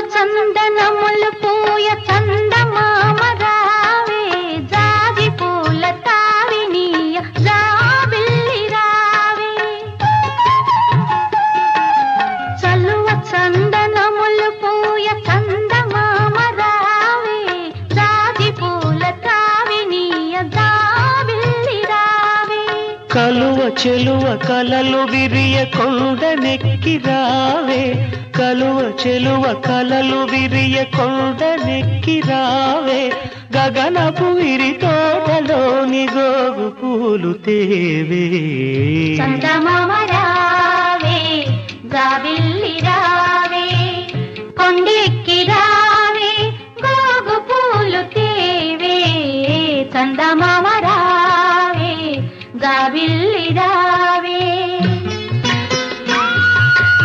చందనములు పూయ చందమామ రావే జాజి పూల తావినీయ జాబిల్లి రావే చలువ చందనములు పూయ చందమామ రావే జాజి పూల తావినీయ జాబిల్లి రావే కలువ చెలువ కలలు విరియ కొండనెక్కి రావే కలువ చెలువ కలలు విరియ కొండనెక్కి రావే గగనపు విరి తోటలోని గోగు పూలు తేవే చందమామ రావే జాబిల్లి రావే